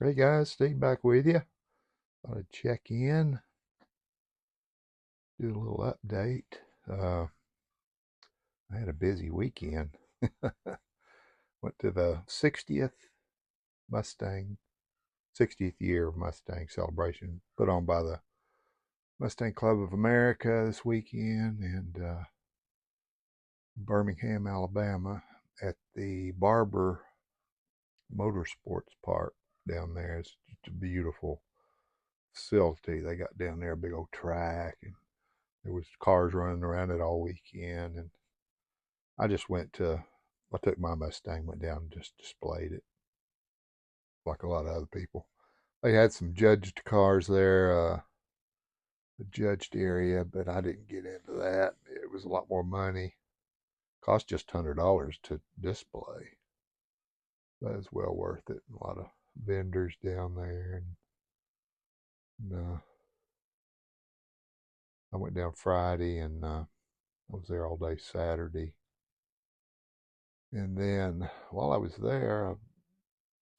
Hey guys, Steve back with you. Thought I'd check in, do a little update. I had a busy weekend. Went to the 60th Mustang, 60th year of Mustang celebration put on by the Mustang Club of America this weekend in Birmingham, Alabama at the Barber Motorsports Park down there. It's just a beautiful facility they got down there, a big old track, and there was cars running around it all weekend. And I took my Mustang, went down and just displayed it like a lot of other people. They had some judged cars there, the judged area, but I didn't get into that. It was a lot more money. Cost just $100 to display. But it's well worth it. A lot of vendors down there. And I went down Friday and I was there all day Saturday. And then while I was there, of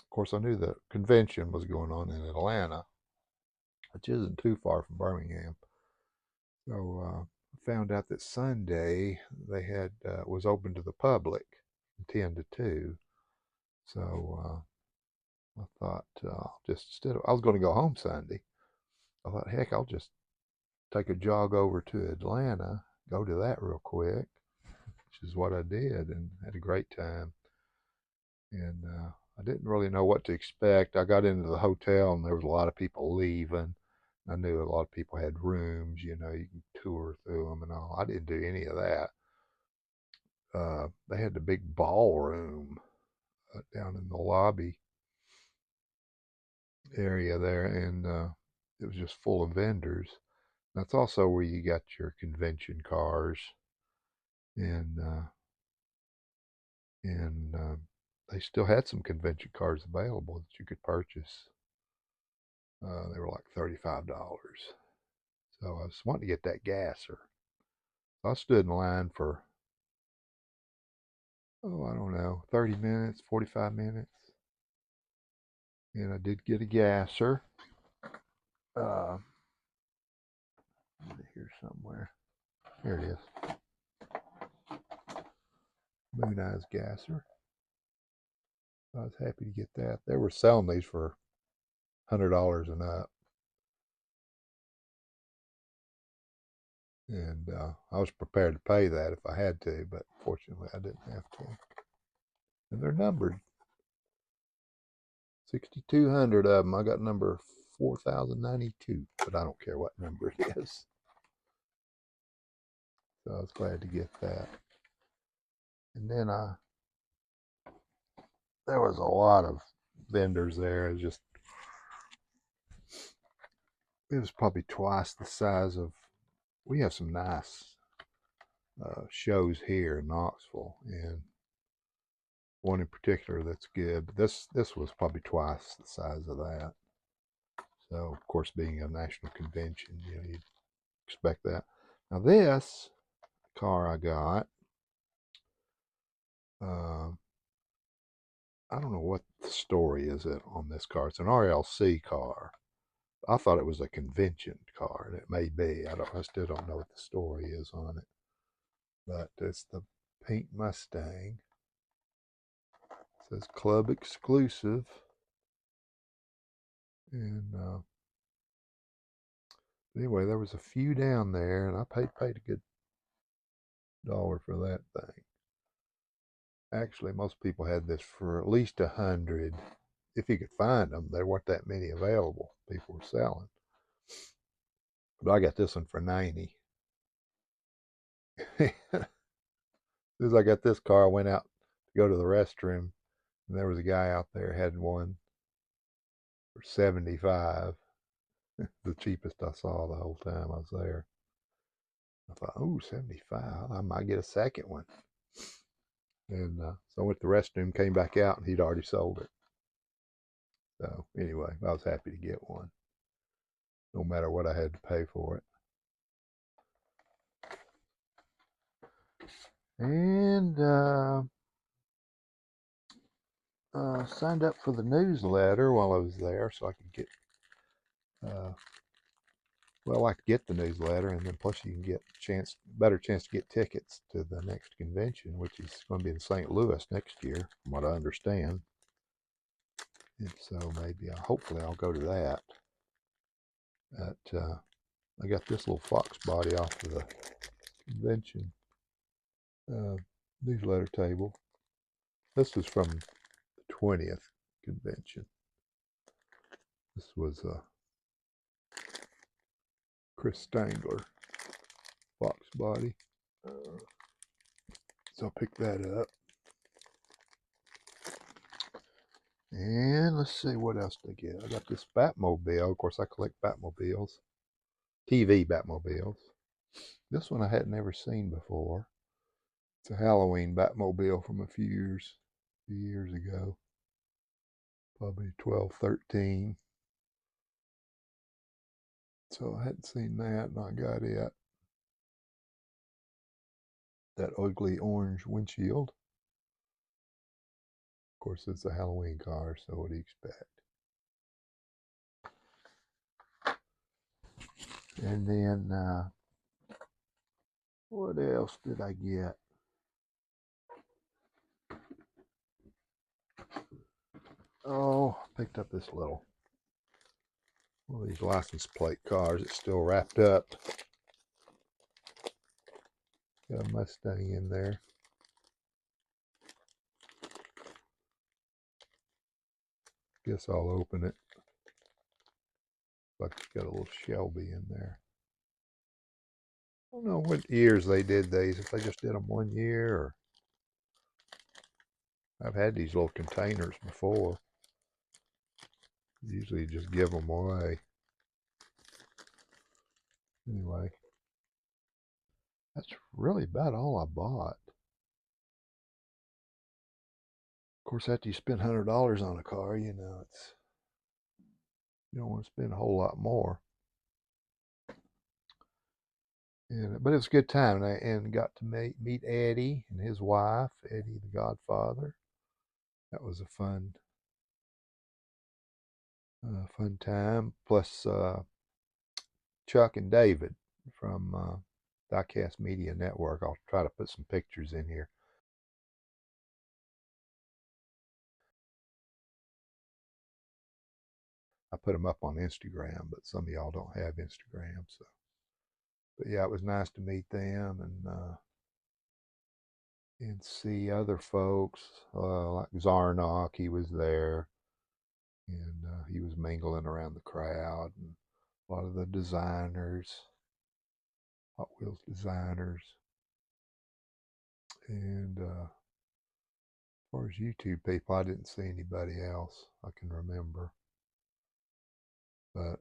course, I knew the convention was going on in Atlanta, which isn't too far from Birmingham. So I found out that Sunday they had was open to the public from 10 to 2. So I thought just instead of I was going to go home Sunday, I thought heck I'll just take a jog over to Atlanta, go to that real quick, which is what I did, and had a great time. And I didn't really know what to expect. I got into the hotel and there was a lot of people leaving. I knew a lot of people had rooms, you know, you can tour through them and all. I didn't do any of that. They had the big ballroom down in the lobby area there, and it was just full of vendors. That's also where you got your convention cars, and they still had some convention cars available that you could purchase. They were like $35. So I was wanting to get that gasser. So I stood in line for, I don't know, 30 minutes, 45 minutes. And I did get a gasser. Uh, here somewhere. Here it is. Moon Eyes gasser. I was happy to get that. They were selling these for $100 and up. And I was prepared to pay that if I had to, but fortunately I didn't have to. And they're numbered. 6,200 of them. I got number 4,092, but I don't care what number it is. So I was glad to get that. And then there was a lot of vendors there. It was probably twice the size of. We have some nice shows here in Knoxville, and one in particular that's good. But this was probably twice the size of that. So of course, being a national convention, you know, you'd expect that. Now this car I got, uh, I don't know what the story is on this car. It's an RLC car. I thought it was a convention car, and it may be. I still don't know what the story is on it. But it's the pink Mustang. It says club exclusive. And anyway, there was a few down there, and I paid a good dollar for that thing. Actually, most people had this for at least 100. If you could find them, there weren't that many available. People were selling. But I got this one for 90. As soon as I got this car, I went out to go to the restroom, and there was a guy out there had one for 75, the cheapest I saw the whole time I was there. I thought, oh, 75, I might get a second one. And so I went to the restroom, came back out, and he'd already sold it. So anyway, I was happy to get one, no matter what I had to pay for it. And signed up for the newsletter while I was there so I could get, I could get the newsletter, and then plus you can get better chance to get tickets to the next convention, which is going to be in St. Louis next year, from what I understand. And so maybe, hopefully I'll go to that. But I got this little fox body off of the convention newsletter table. This is from the 20th convention. This was Chris Stangler fox body. So I'll pick that up. And let's see what else to get. I got this Batmobile. Of course, I collect Batmobiles. TV Batmobiles. This one I had never seen before. It's a Halloween Batmobile from a few years ago. Probably 12, 13. So I hadn't seen that, and I got it. That ugly orange windshield. Of course, it's a Halloween car, so what do you expect? And then, what else did I get? Oh, picked up this one of these license plate cars. It's still wrapped up. Got a Mustang in there. Guess I'll open it. Like it's got a little Shelby in there. I don't know what years they did these. If they just did them 1 year, or I've had these little containers before. Usually just give them away. Anyway, that's really about all I bought. Of course, after you spend $100 on a car, you know, you don't want to spend a whole lot more. But it was a good time, and got to meet Eddie and his wife, Eddie the Godfather. That was a fun time. Plus Chuck and David from Diecast Media Network. I'll try to put some pictures in here. I put them up on Instagram, but some of y'all don't have Instagram, so. But yeah, it was nice to meet them and see other folks like Zarnock. He was there, and he was mingling around the crowd, and a lot of the designers, Hot Wheels designers, and as far as YouTube people, I didn't see anybody else I can remember, but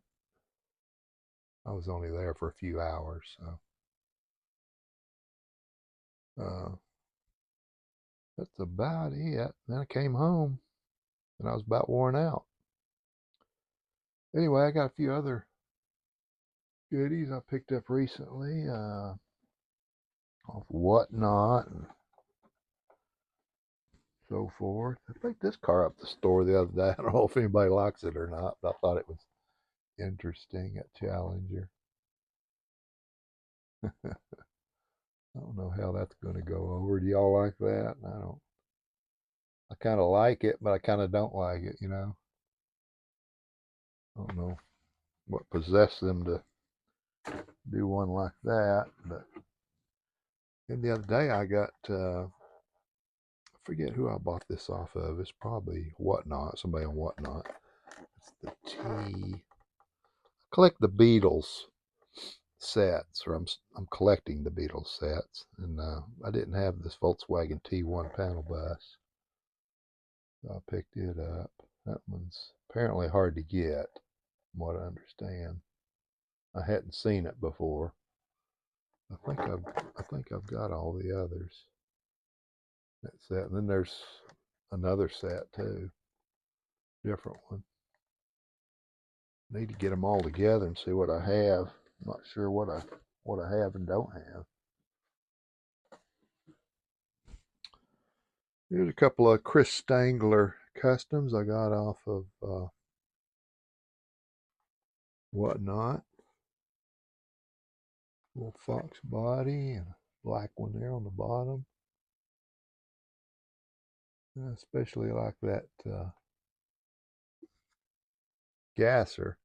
I was only there for a few hours, so that's about it. Then I came home, and I was about worn out. Anyway, I got a few other goodies I picked up recently off Whatnot and so forth. I picked this car up the store the other day. I don't know if anybody likes it or not, but I thought it was interesting. That Challenger. I don't know how that's going to go over. Do y'all like that? I don't. I kind of like it, but I kind of don't like it, you know. I don't know what possessed them to do one like that. But then the other day I got, I forget who I bought this off of. It's probably Whatnot, somebody on Whatnot. It's the T. I collect the Beatles sets, or I'm collecting the Beatles sets, and I didn't have this Volkswagen T1 panel bus, so I picked it up. That one's apparently hard to get, from what I understand. I hadn't seen it before. I think I've got all the others. That set, and then there's another set too, different one. Need to get them all together and see what I have. I'm not sure what I have and don't have. Here's a couple of Chris Stangler customs I got off of Whatnot. Little fox body and a black one there on the bottom. I especially like that gasser.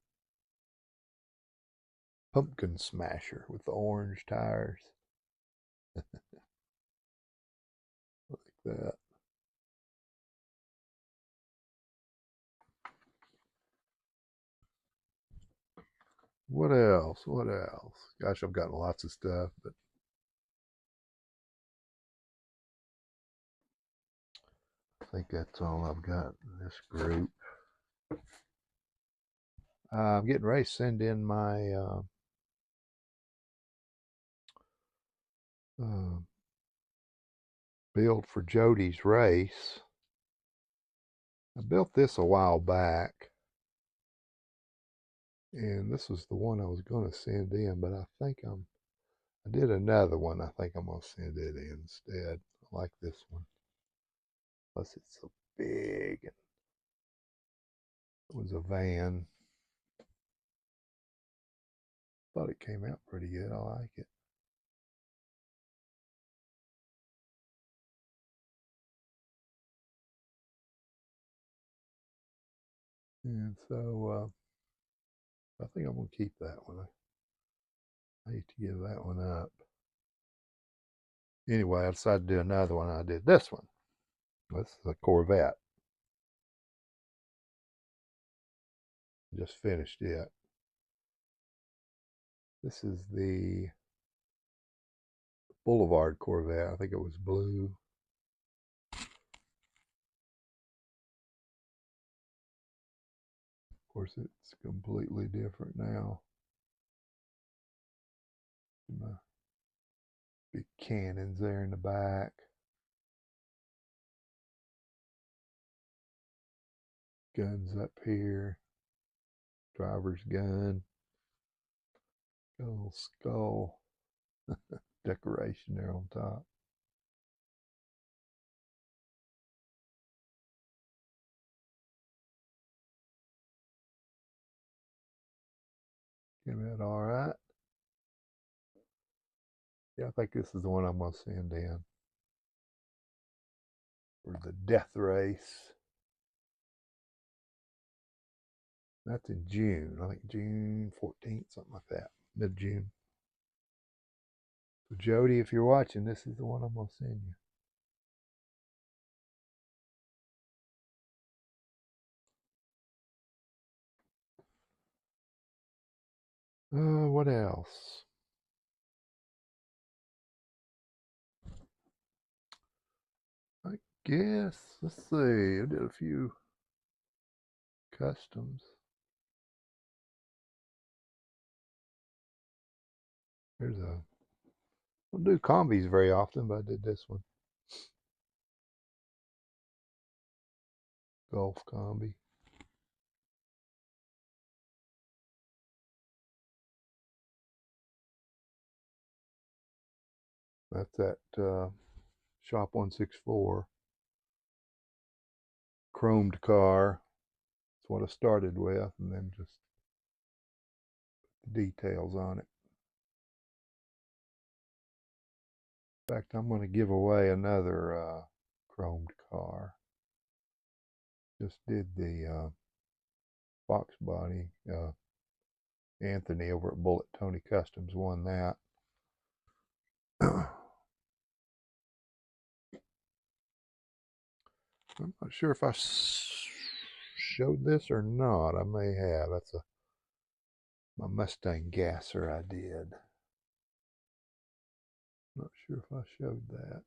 Pumpkin smasher with the orange tires. Like that. What else? What else? Gosh, I've gotten lots of stuff, but I think that's all I've got in this group. I'm getting ready to send in my uh, build for Jody's race. I built this a while back, and this was the one I was going to send in, but I think I did another one. I think I'm going to send it in instead. I like this one. Plus, it's so big. And it was a van. Thought it came out pretty good. I like it. And so I think I'm going to keep that one. I hate to give that one up. Anyway, I decided to do another one. I did this one. This is a Corvette. Just finished it. This is the Boulevard Corvette. I think it was blue. Of course, it's completely different now. My big cannons there in the back. Guns up here. Driver's gun. Got a little skull decoration there on top. Came out all right. Yeah, I think this is the one I'm going to send in for the death race. That's in June. I think June 14th, something like that. Mid-June. So Jody, if you're watching, this is the one I'm going to send you. What else? I guess, let's see. I did a few customs. There's a, I don't do combis very often, but I did this one. Golf combi. That's at Shop 164. Chromed car. That's what I started with, and then just details on it. In fact, I'm going to give away another chromed car. Just did the Fox body. Anthony over at Bullet Tony Customs won that. I'm not sure if I showed this or not. I may have. That's my Mustang gasser I did. Not sure if I showed that.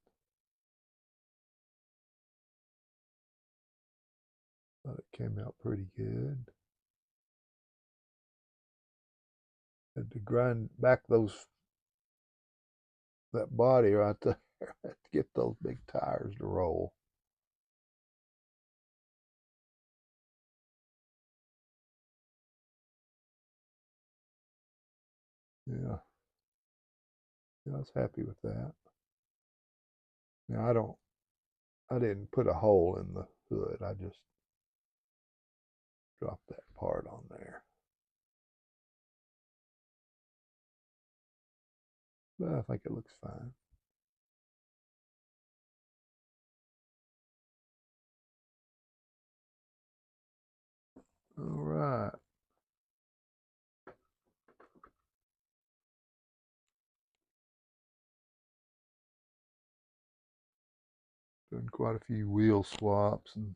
Thought it came out pretty good. Had to grind back that body right there to get those big tires to roll. Yeah. Yeah, I was happy with that. Now I didn't put a hole in the hood. I just Drop that part on there. But I think it looks fine. All right. Done quite a few wheel swaps and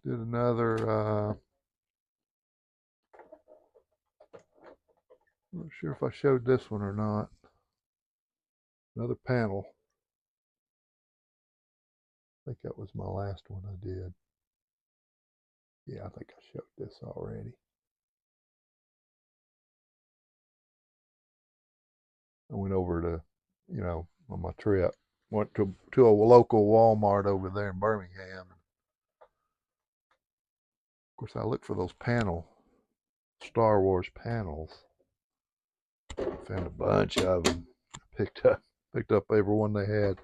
did another, not sure if I showed this one or not. Another panel. I think that was my last one I did. Yeah, I think I showed this already. I went over to, on my trip, went to a local Walmart over there in Birmingham. Of course, I looked for those Star Wars panels. Found a bunch of them. Picked up every one they had.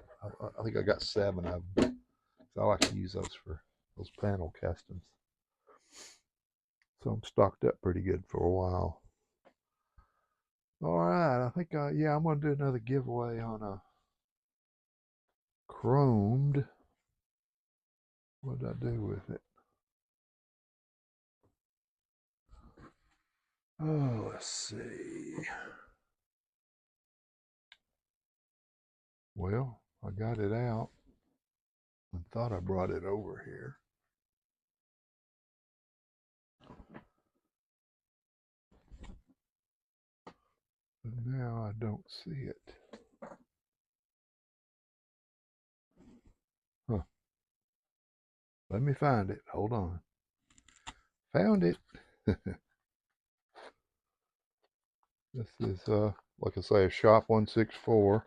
I think I got 7 of them. So I like to use those for those panel customs. So I'm stocked up pretty good for a while. All right, I think yeah, I'm gonna do another giveaway on a chromed. What did I do with it? Oh, let's see. Well, I got it out and thought I brought it over here. But now I don't see it. Huh. Let me find it. Hold on. Found it. This is, like I say, a Shop 164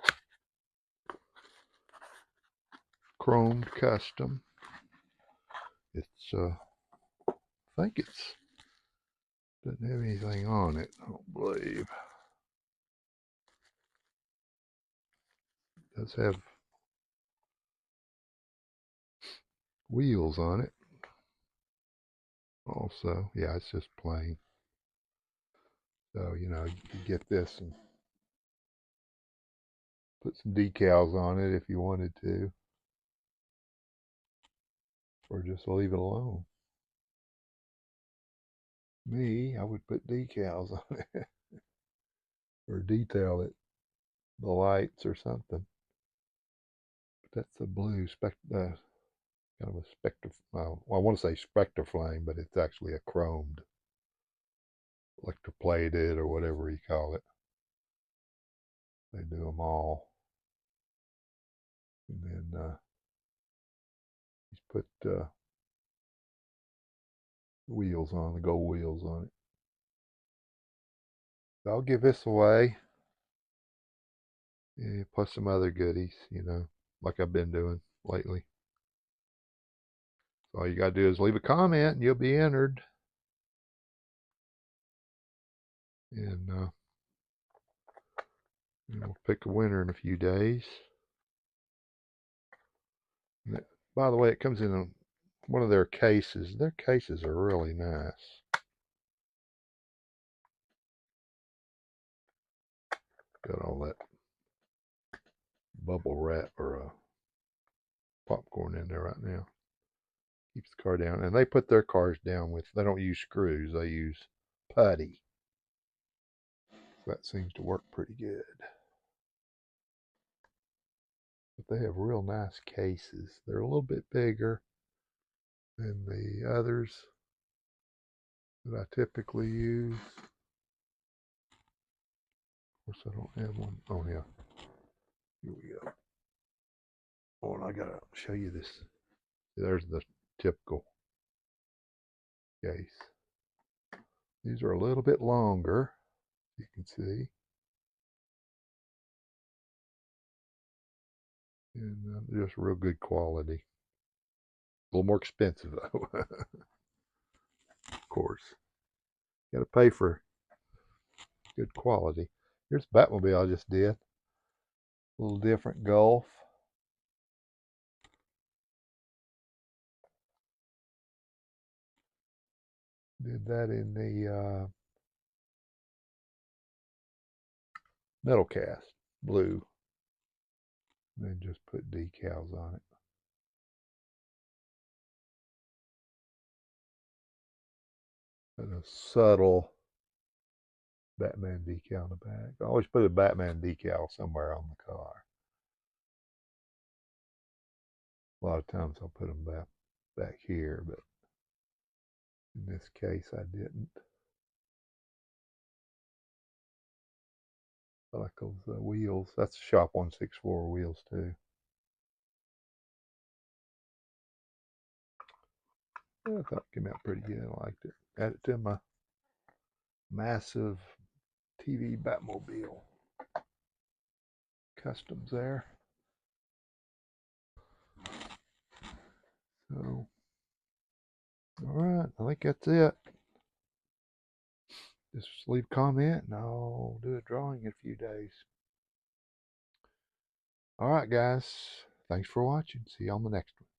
chromed custom. It's, I think doesn't have anything on it, I don't believe. It does have wheels on it. Also, yeah, it's just plain. So, you get this and put some decals on it if you wanted to, or just leave it alone. Me, I would put decals on it or detail it, the lights or something. But that's a blue kind of a spectre. Well, I want to say spectre flame, but it's actually a chromed, electroplated, or whatever you call it. They do them all. And then he's put wheels on, the gold wheels on it. So I'll give this away. Yeah, plus some other goodies, like I've been doing lately. So all you got to do is leave a comment and you'll be entered. And we'll pick a winner in a few days. By the way, it comes in one of their cases. Their cases are really nice. Got all that bubble wrap or popcorn in there right now. Keeps the car down. And they put their cars down they don't use screws, they use putty. So that seems to work pretty good. But they have real nice cases. They're a little bit bigger than the others that I typically use. Of course, I don't have one. Oh, yeah. Here we go. Oh, and I gotta show you this. There's the typical case. These are a little bit longer, you can see. And they're just real good quality. A little more expensive, though. Of course. You gotta pay for good quality. Here's the Batmobile I just did. A little different Gulf. Did that in the metal cast, blue. And then just put decals on it. And a subtle Batman decal in the back. I always put a Batman decal somewhere on the car. A lot of times I'll put them back here, but in this case I didn't. I like those wheels. That's Shop 164 wheels too. Yeah, I thought it came out pretty good. I liked it. Add it to my massive TV Batmobile customs there. So, all right, I think that's it. Just leave a comment and I'll do a drawing in a few days. All right, guys. Thanks for watching. See you on the next one.